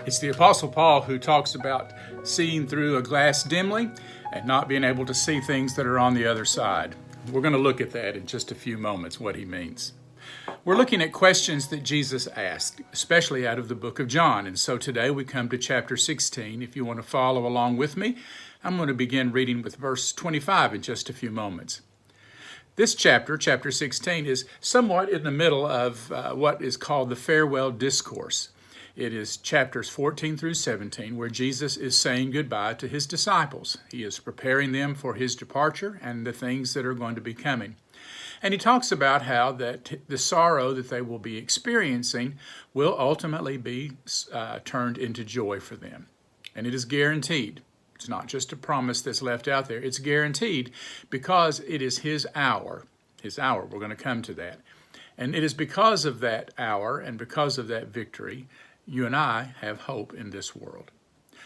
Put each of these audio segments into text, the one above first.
It's the Apostle Paul who talks about seeing through a glass dimly and not being able to see things that are on the other side. We're going to look at that in just a few moments, what he means. We're looking at questions that Jesus asked, especially out of the book of John. And so today we come to chapter 16. If you want to follow along with me, I'm going to begin reading with verse 25 in just a few moments. This chapter, chapter 16, is somewhat in the middle of what is called the farewell discourse. It is chapters 14 through 17 where Jesus is saying goodbye to his disciples. He is preparing them for his departure and the things that are going to be coming. And he talks about how that the sorrow that they will be experiencing will ultimately be turned into joy for them. And it is guaranteed. It's not just a promise that's left out there. It's guaranteed because it is his hour. His hour. We're going to come to that. And it is because of that hour and because of that victory, you and I have hope in this world.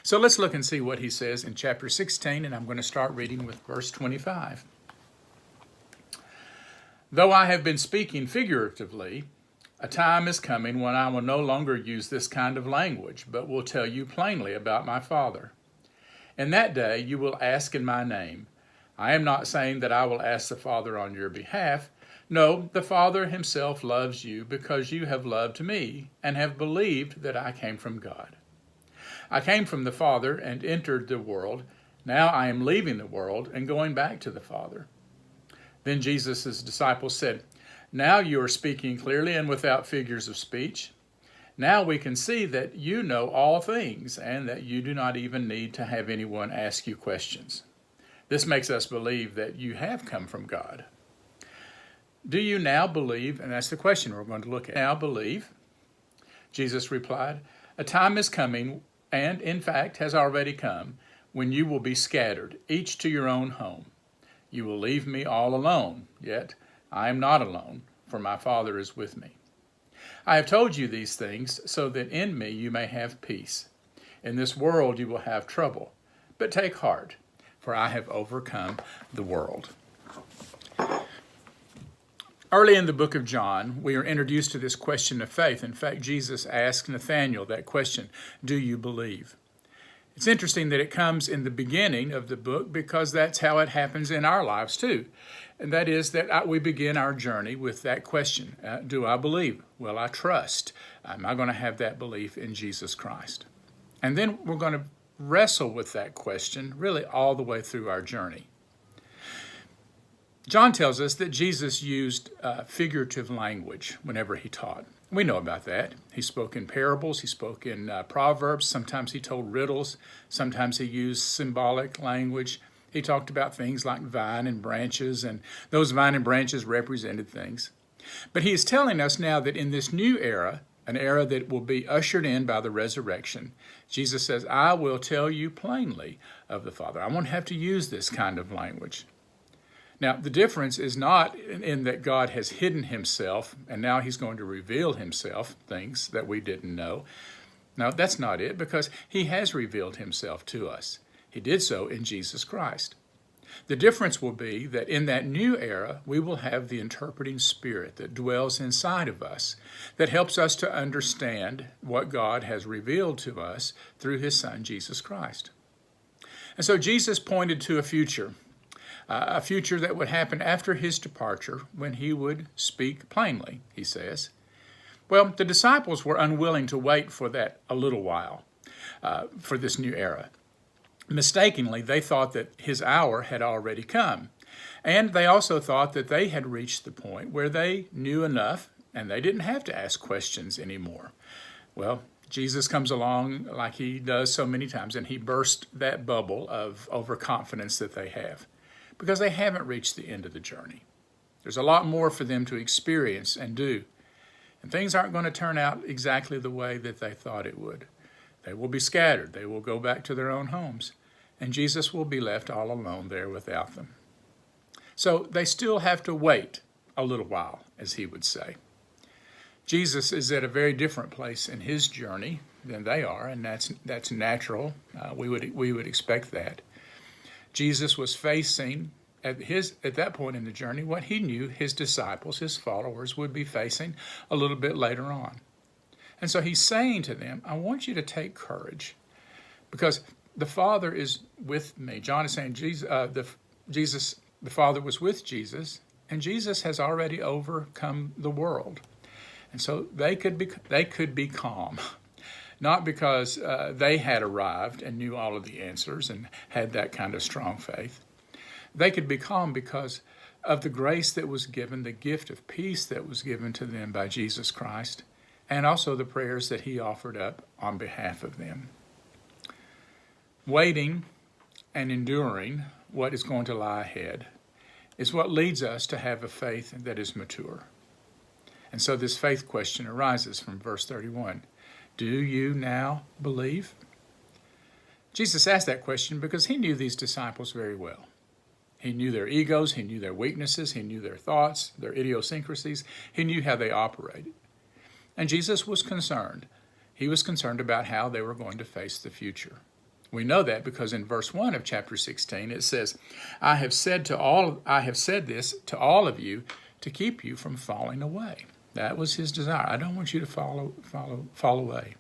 So let's look and see what he says in chapter 16, and I'm going to start reading with verse 25. Though I have been speaking figuratively, a time is coming when I will no longer use this kind of language, but will tell you plainly about my Father. In that day you will ask in my name. I am not saying that I will ask the Father on your behalf. No, the Father himself loves you because you have loved me and have believed that I came from God. I came from the Father and entered the world. Now I am leaving the world and going back to the Father. Then Jesus' disciples said, Now you are speaking clearly and without figures of speech. Now we can see that you know all things and that you do not even need to have anyone ask you questions. This makes us believe that you have come from God. Do you now believe? And that's the question we're going to look at. Now believe? Jesus replied, A time is coming, and in fact has already come, when you will be scattered, each to your own home. You will leave me all alone, yet I am not alone, for my Father is with me. I have told you these things so that in me you may have peace. In this world you will have trouble, but take heart, for I have overcome the world. Early in the book of John, we are introduced to this question of faith. In fact, Jesus asked Nathanael that question, do you believe? It's interesting that it comes in the beginning of the book because that's how it happens in our lives too. And that is that we begin our journey with that question. Do I believe? Will I trust? Am I going to have that belief in Jesus Christ? And then we're going to wrestle with that question really all the way through our journey. John tells us that Jesus used figurative language whenever he taught. We know about that. He spoke in parables, he spoke in proverbs, sometimes he told riddles, sometimes he used symbolic language. He talked about things like vine and branches, and those vine and branches represented things. But he is telling us now that in this new era, an era that will be ushered in by the resurrection, Jesus says, I will tell you plainly of the Father. I won't have to use this kind of language. Now, the difference is not in that God has hidden himself and now he's going to reveal himself, things that we didn't know. No, that's not it, because he has revealed himself to us. He did so in Jesus Christ. The difference will be that in that new era, we will have the interpreting spirit that dwells inside of us, that helps us to understand what God has revealed to us through his Son, Jesus Christ. And so Jesus pointed to a future that would happen after his departure when he would speak plainly, he says. Well, the disciples were unwilling to wait for that a little while, for this new era. Mistakenly, they thought that his hour had already come. And they also thought that they had reached the point where they knew enough and they didn't have to ask questions anymore. Well, Jesus comes along like he does so many times, and he burst that bubble of overconfidence that they have, because they haven't reached the end of the journey. There's a lot more for them to experience and do. And things aren't going to turn out exactly the way that they thought it would. They will be scattered. They will go back to their own homes. And Jesus will be left all alone there without them. So they still have to wait a little while, as he would say. Jesus is at a very different place in his journey than they are, and that's natural. We would expect that. Jesus was facing, at that point in the journey, what he knew his disciples, his followers, would be facing a little bit later on. And so he's saying to them, I want you to take courage because the Father is with me. John is saying the Father was with Jesus, and Jesus has already overcome the world. And so they could be calm, not because they had arrived and knew all of the answers and had that kind of strong faith. They could be calm because of the grace that was given, the gift of peace that was given to them by Jesus Christ, and also the prayers that he offered up on behalf of them. Waiting and enduring what is going to lie ahead is what leads us to have a faith that is mature. And so this faith question arises from verse 31. Do you now believe? Jesus asked that question because he knew these disciples very well. He knew their egos, he knew their weaknesses, he knew their thoughts, their idiosyncrasies, he knew how they operated. And Jesus was concerned. He was concerned about how they were going to face the future. We know that because in verse 1 of chapter 16 it says, I have said this to all of you to keep you from falling away. That was his desire. I don't want you to fall away.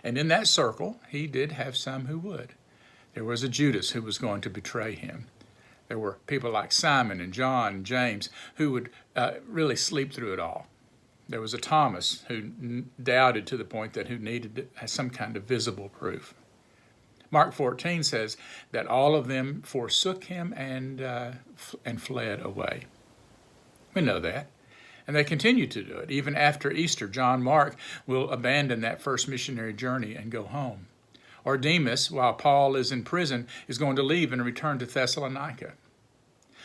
And in that circle, he did have some who would. There was a Judas who was going to betray him. There were people like Simon and John and James who would really sleep through it all. There was a Thomas who doubted to the point that who needed some kind of visible proof. Mark 14 says that all of them forsook him and fled away. We know that. And they continue to do it. Even after Easter, John Mark will abandon that first missionary journey and go home. Or Demas, while Paul is in prison, is going to leave and return to Thessalonica.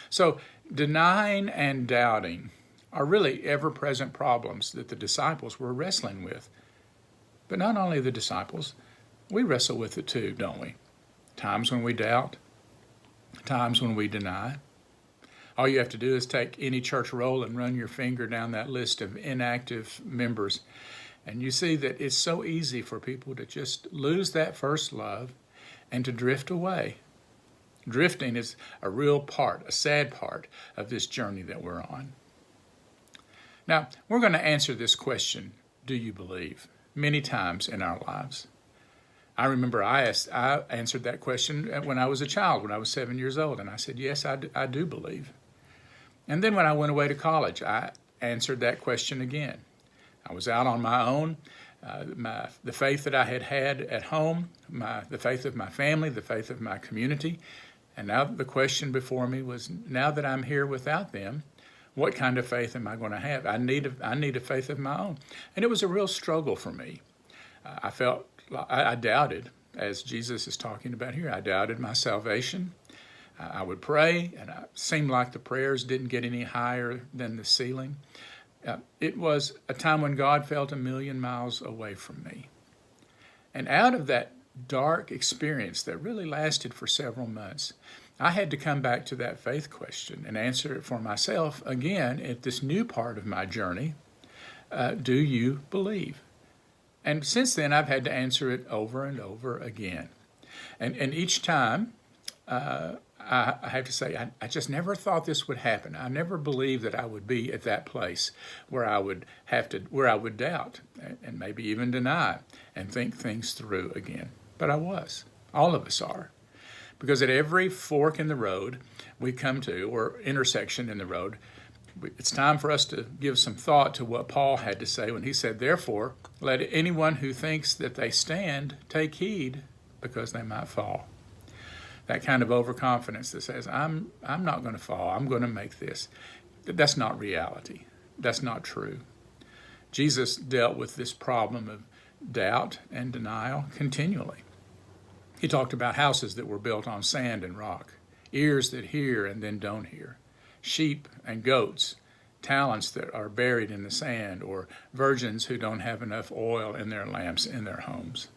So denying and doubting are really ever-present problems that the disciples were wrestling with. But not only the disciples, we wrestle with it too, don't we? Times when we doubt, times when we deny. All you have to do is take any church roll and run your finger down that list of inactive members, and you see that it's so easy for people to just lose that first love and to drift away. Drifting is a real part, a sad part of this journey that we're on. Now, we're going to answer this question, do you believe, many times in our lives. I remember I answered that question when I was a child, when I was 7 years old, and I said, yes, I do believe. And then when I went away to college, I answered that question again. I was out on my own. The faith that I had at home, the faith of my family, the faith of my community. And now the question before me was, now that I'm here without them, what kind of faith am I going to have? I need a faith of my own. And it was a real struggle for me. I doubted, as Jesus is talking about here, I doubted my salvation. I would pray, and it seemed like the prayers didn't get any higher than the ceiling. It was a time when God felt 1,000,000 miles away from me. And out of that dark experience that really lasted for several months, I had to come back to that faith question and answer it for myself again at this new part of my journey. Do you believe? And since then, I've had to answer it over and over again. And each time, I have to say, I just never thought this would happen. I never believed that I would be at that place where I would doubt and maybe even deny and think things through again. But I was. All of us are. Because at every fork in the road we come to, or intersection in the road, it's time for us to give some thought to what Paul had to say when he said, therefore, let anyone who thinks that they stand take heed, because they might fall. That kind of overconfidence that says, I'm not going to fall, I'm going to make this. That's not reality. That's not true. Jesus dealt with this problem of doubt and denial continually. He talked about houses that were built on sand and rock, ears that hear and then don't hear, sheep and goats, talents that are buried in the sand, or virgins who don't have enough oil in their lamps in their homes.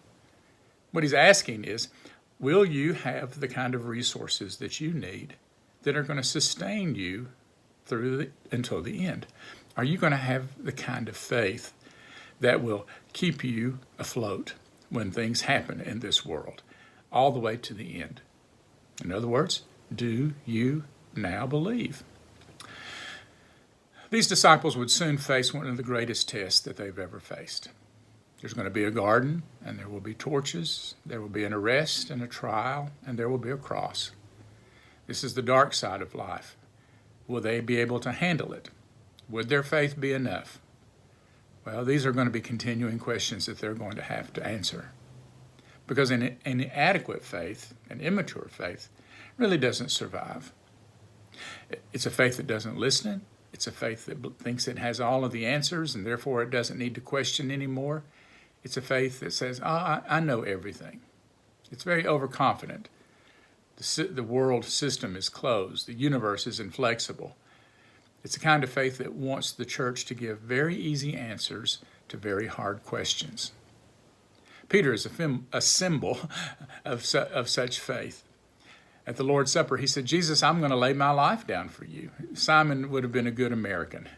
What he's asking is, will you have the kind of resources that you need that are going to sustain you until the end? Are you going to have the kind of faith that will keep you afloat when things happen in this world, all the way to the end? In other words, do you now believe? These disciples would soon face one of the greatest tests that they've ever faced. There's going to be a garden, and there will be torches. There will be an arrest and a trial, and there will be a cross. This is the dark side of life. Will they be able to handle it? Would their faith be enough? Well, these are going to be continuing questions that they're going to have to answer. Because an inadequate faith, an immature faith, really doesn't survive. It's a faith that doesn't listen. It's a faith that thinks it has all of the answers and therefore it doesn't need to question anymore. It's a faith that says, I know everything. It's very overconfident. The world system is closed. The universe is inflexible. It's the kind of faith that wants the church to give very easy answers to very hard questions. Peter is a symbol of such faith. At the Lord's Supper, he said, Jesus, I'm going to lay my life down for you. Simon would have been a good American,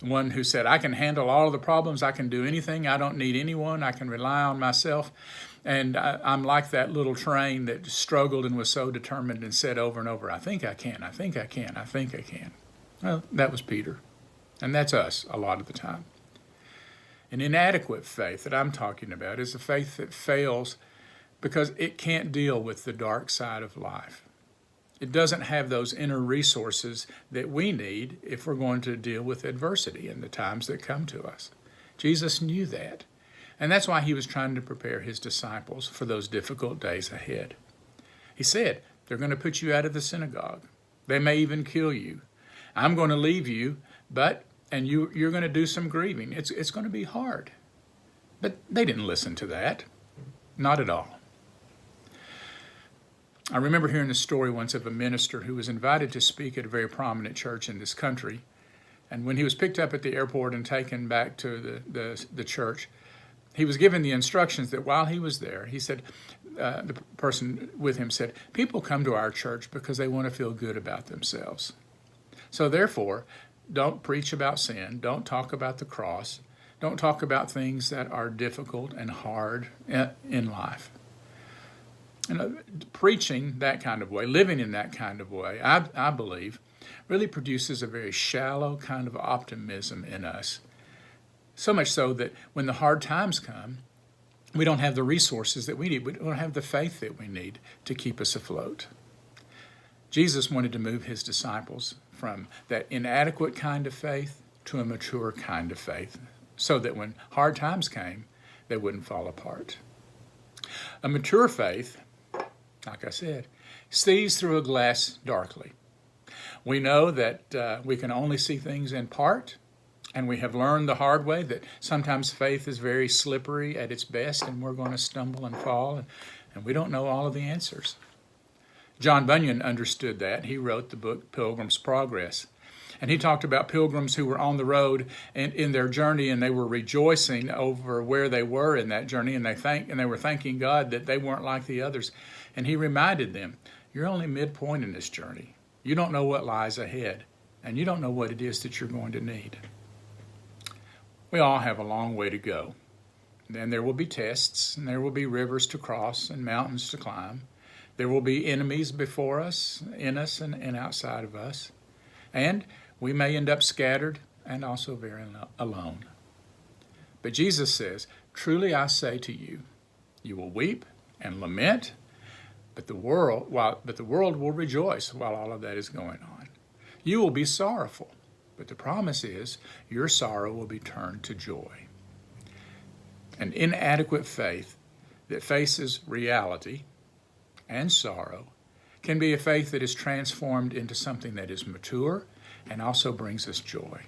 one who said, I can handle all of the problems. I can do anything. I don't need anyone. I can rely on myself. And I'm like that little train that struggled and was so determined and said over and over, I think I can, I think I can, I think I can. Well, that was Peter. And that's us a lot of the time. An inadequate faith that I'm talking about is a faith that fails because it can't deal with the dark side of life. It doesn't have those inner resources that we need if we're going to deal with adversity in the times that come to us. Jesus knew that. And that's why he was trying to prepare his disciples for those difficult days ahead. He said, they're going to put you out of the synagogue. They may even kill you. I'm going to leave you, and you're going to do some grieving. It's going to be hard. But they didn't listen to that. Not at all. I remember hearing the story once of a minister who was invited to speak at a very prominent church in this country. And when he was picked up at the airport and taken back to the church, he was given the instructions that while he was there, he said, the person with him said, people come to our church because they want to feel good about themselves. So therefore, don't preach about sin. Don't talk about the cross. Don't talk about things that are difficult and hard in life. Preaching that kind of way, living in that kind of way, I believe, really produces a very shallow kind of optimism in us. So much so that when the hard times come, we don't have the resources that we need. We don't have the faith that we need to keep us afloat. Jesus wanted to move his disciples from that inadequate kind of faith to a mature kind of faith, so that when hard times came, they wouldn't fall apart. A mature faith, like I said, sees through a glass darkly. We know that we can only see things in part, and we have learned the hard way that sometimes faith is very slippery at its best, and we're going to stumble and fall, and we don't know all of the answers. John Bunyan understood that. He wrote the book Pilgrim's Progress. And he talked about pilgrims who were on the road and in their journey, and they were rejoicing over where they were in that journey, and they were thanking God that they weren't like the others. And he reminded them, you're only midpoint in this journey. You don't know what lies ahead, and you don't know what it is that you're going to need. We all have a long way to go. Then there will be tests, and there will be rivers to cross and mountains to climb. There will be enemies before us, in us, and outside of us. And we may end up scattered and also very alone. But Jesus says, truly I say to you, you will weep and lament, but the world will rejoice while all of that is going on. You will be sorrowful, but the promise is your sorrow will be turned to joy. An inadequate faith that faces reality and sorrow can be a faith that is transformed into something that is mature and also brings us joy.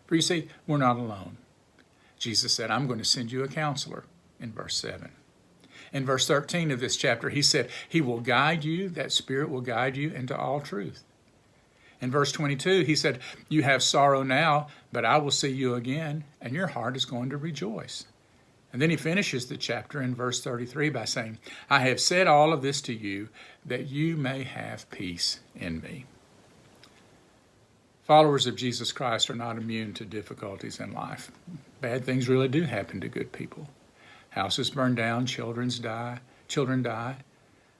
For you see, we're not alone. Jesus said, I'm going to send you a counselor in verse 7. In verse 13 of this chapter, he said, he will guide you, that Spirit will guide you into all truth. In verse 22, he said, you have sorrow now, but I will see you again, and your heart is going to rejoice. And then he finishes the chapter in verse 33 by saying, I have said all of this to you that you may have peace in me. Followers of Jesus Christ are not immune to difficulties in life. Bad things really do happen to good people. Houses burn down, children die.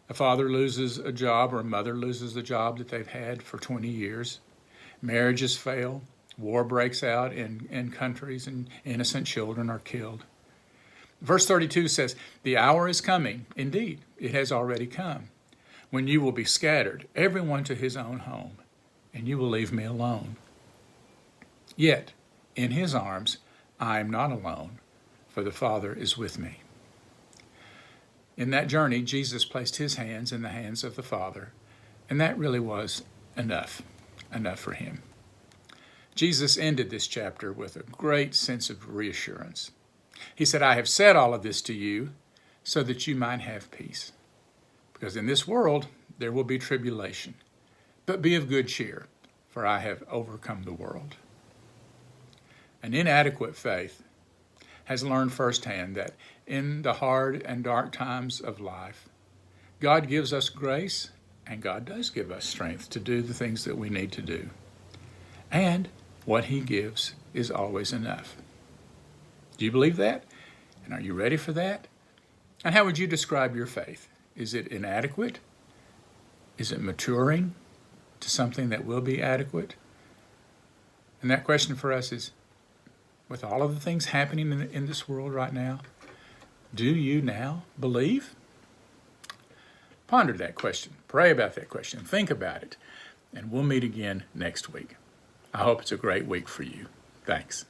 A father loses a job or a mother loses the job that they've had for 20 years. Marriages fail. War breaks out in countries and innocent children are killed. Verse 32 says, "The hour is coming, indeed, it has already come, when you will be scattered, everyone to his own home, and you will leave me alone. Yet, in his arms, I am not alone, for the Father is with me." In that journey, Jesus placed his hands in the hands of the Father, and that really was enough for him. Jesus ended this chapter with a great sense of reassurance. He said, "I have said all of this to you so that you might have peace. Because in this world there will be tribulation. But be of good cheer, for I have overcome the world." An inadequate faith has learned firsthand that in the hard and dark times of life, God gives us grace, and God does give us strength to do the things that we need to do. And what he gives is always enough. Do you believe that? And are you ready for that? And how would you describe your faith? Is it inadequate? Is it maturing to something that will be adequate? And that question for us is, with all of the things happening in this world right now, do you now believe? Ponder that question. Pray about that question. Think about it. And we'll meet again next week. I hope it's a great week for you. Thanks.